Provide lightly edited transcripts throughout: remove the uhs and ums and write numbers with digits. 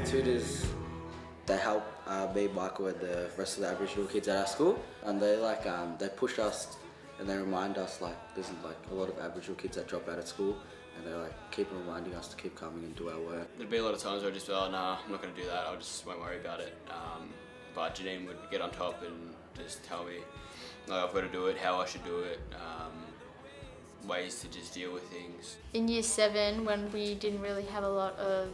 tutors, they help me, Michael, and the rest of the Aboriginal kids at our school, and they push us and they remind us there's a lot of Aboriginal kids that drop out of school, and they keep reminding us to keep coming and do our work. There'd be a lot of times where I'd just be like, nah, I'm not going to do that, I just won't worry about it. But Janine would get on top and just tell me I've got to do it, how I should do it, ways to just deal with things. In year 7, when we didn't really have a lot of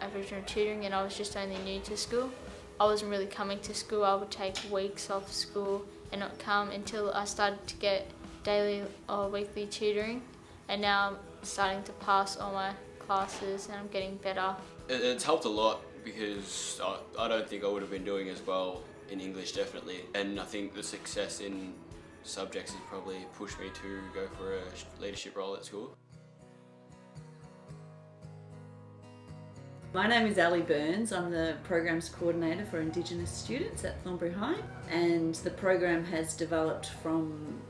Aboriginal tutoring and I was just only new to school, I wasn't really coming to school. I would take weeks off school and not come until I started to get daily or weekly tutoring, and now I'm starting to pass all my classes and I'm getting better. It's helped a lot because I don't think I would have been doing as well in English, definitely, and I think the success in subjects has probably pushed me to go for a leadership role at school. My name is Ali Burns. I'm the Programs Coordinator for Indigenous students at Thornbury High, and the program has developed from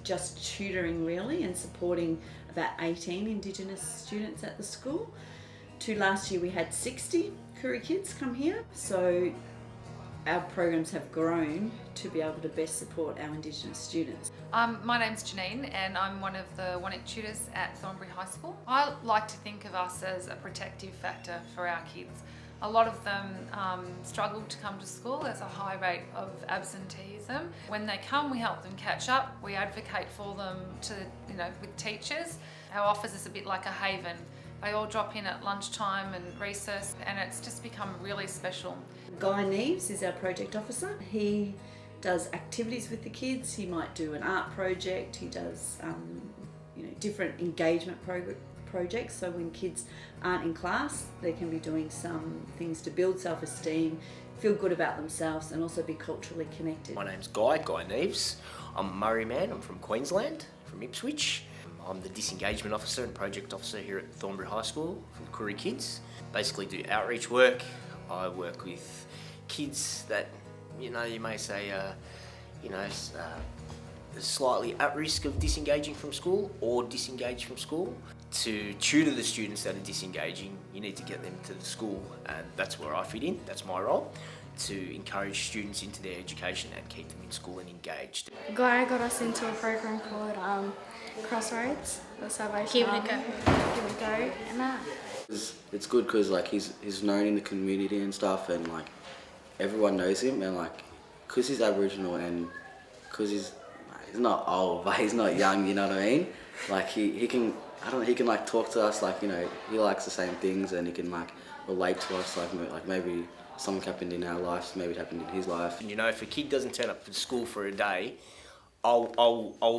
just tutoring really and supporting about 18 Indigenous students at the school to last year we had 60 Koorie kids come here. So our programs have grown to be able to best support our Indigenous students. My name's Janine and I'm one of the Wannet tutors at Thornbury High School. I like to think of us as a protective factor for our kids. A lot of them struggle to come to school. There's a high rate of absenteeism. When they come, we help them catch up. We advocate for them with teachers. Our office is a bit like a haven. They all drop in at lunchtime and recess, and it's just become really special. Guy Neves is our project officer. He does activities with the kids. He might do an art project. He does different engagement projects. So when kids aren't in class, they can be doing some things to build self-esteem, feel good about themselves, and also be culturally connected. My name's Guy Neves. I'm a Murray man. I'm from Queensland, from Ipswich. I'm the disengagement officer and project officer here at Thornbury High School for the Koorie kids. Basically do outreach work. I work with kids that, you may say, slightly at risk of disengaging from school or disengaged from school. To tutor the students that are disengaging, you need to get them to the school, and that's where I fit in. That's my role, to encourage students into their education and keep them in school and engaged. Guy got us into a program called Crossroads, the Salvation Give it a Army. go. Give it a go, and that. It's good because he's known in the community and stuff, and everyone knows him, and because he's Aboriginal and because he's not old but he's not young, you know what I mean? He can talk to us, he likes the same things, and he can relate to us, maybe something happened in our lives, maybe it happened in his life. If a kid doesn't turn up for school for a day, I'll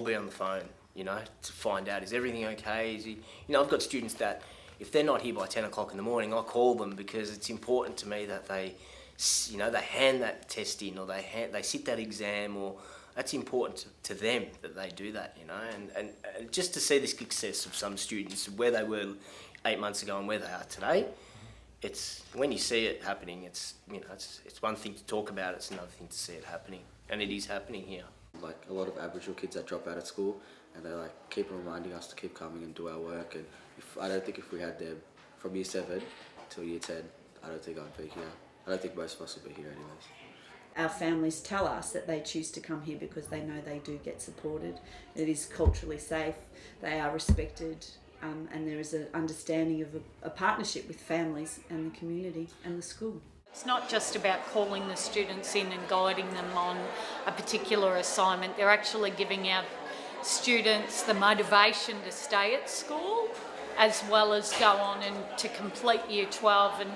be on the phone, to find out, is everything okay? Is he, I've got students that if they're not here by 10 o'clock in the morning, I'll call them because it's important to me that they hand that test in, or they sit that exam, or that's important to them that they do that, and just to see the success of some students, where they were 8 months ago and where they are today, it's when you see it happening, it's one thing to talk about, it's another thing to see it happening, and it is happening here. A lot of Aboriginal kids that drop out of school, and they keep reminding us to keep coming and do our work, and I don't think if we had them from year 7 till year 10, I don't think I'd be here. I don't think most of us would be here anyways. Our families tell us that they choose to come here because they know they do get supported. It is culturally safe, they are respected, and there is an understanding of a partnership with families and the community and the school. It's not just about calling the students in and guiding them on a particular assignment. They're actually giving our students the motivation to stay at school, as well as go on and to complete year 12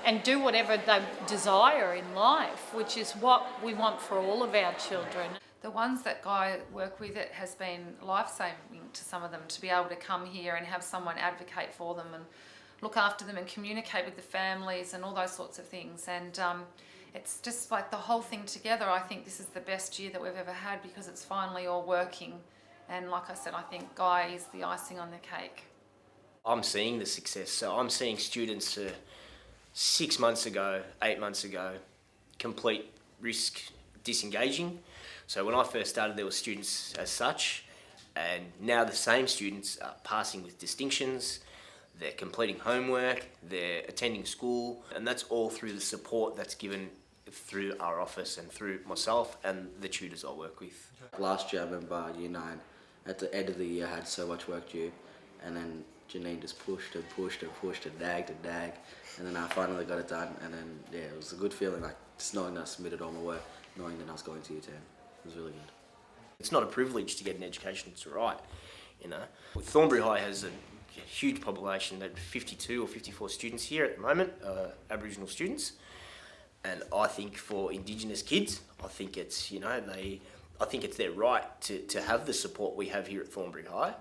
and do whatever they desire in life, which is what we want for all of our children. The ones that Guy work with, it has been life-saving to some of them to be able to come here and have someone advocate for them and look after them and communicate with the families and all those sorts of things. And it's just the whole thing together. I think this is the best year that we've ever had because it's finally all working. And like I said, I think Guy is the icing on the cake. I'm seeing the success. So I'm seeing students 6 months ago, 8 months ago, complete risk disengaging. So when I first started, there were students as such, and now the same students are passing with distinctions. they're completing homework, they're attending school, and that's all through the support that's given through our office and through myself and the tutors I work with. Last year I remember year 9, at the end of the year I had so much work due, and then Janine just pushed and pushed and pushed and nagged, and then I finally got it done, and then yeah, it was a good feeling, like just knowing that I submitted all my work, knowing that I was going to year 10. It was really good. It's not a privilege to get an education, it's a right, you know. Thornbury High has a huge population, that 52 or 54 students here at the moment, Aboriginal students, and I think for Indigenous kids, I think it's, you know, I think it's their right to have the support we have here at Thornbury High,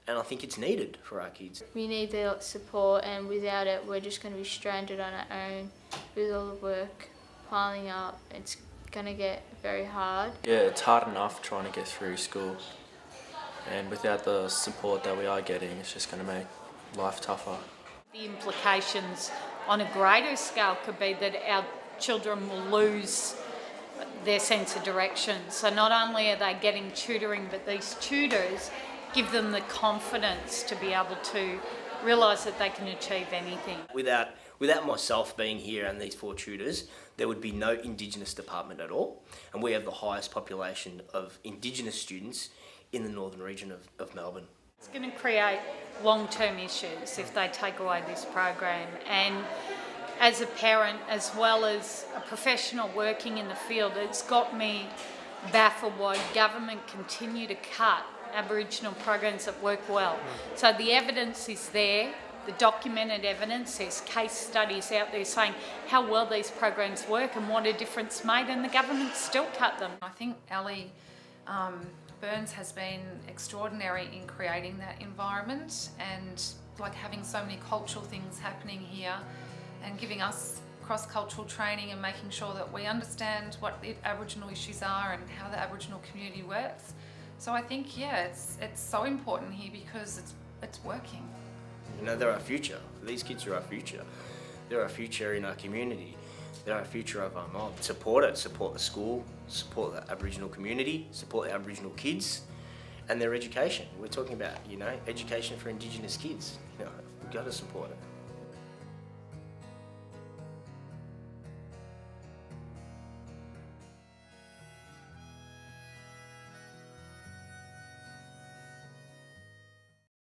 and I think it's needed for our kids. We need their support, and without it we're just going to be stranded on our own with all the work piling up. It's going to get very hard. Yeah, it's hard enough trying to get through school, and without the support that we are getting, it's just going to make life tougher. The implications on a greater scale could be that our children will lose their sense of direction. So not only are they getting tutoring, but these tutors give them the confidence to be able to realise that they can achieve anything. Without myself being here and these 4 tutors, there would be no Indigenous department at all, and we have the highest population of Indigenous students in the northern region of Melbourne. It's going to create long-term issues if they take away this program, and as a parent as well as a professional working in the field, it's got me baffled why government continue to cut Aboriginal programs that work well. So the evidence is there, the documented evidence, there's case studies out there saying how well these programs work and what a difference made, and the government still cut them. I think Ali Burns has been extraordinary in creating that environment, and like having so many cultural things happening here and giving us cross-cultural training and making sure that we understand what the Aboriginal issues are and how the Aboriginal community works. So I think, yeah, it's so important here because it's working. You know, they're our future. These kids are our future. They're our future in our community. They're our future of our mob. Support it, support the school, support the Aboriginal community, support the Aboriginal kids and their education. We're talking about, you know, education for Indigenous kids. You know, we've got to support it.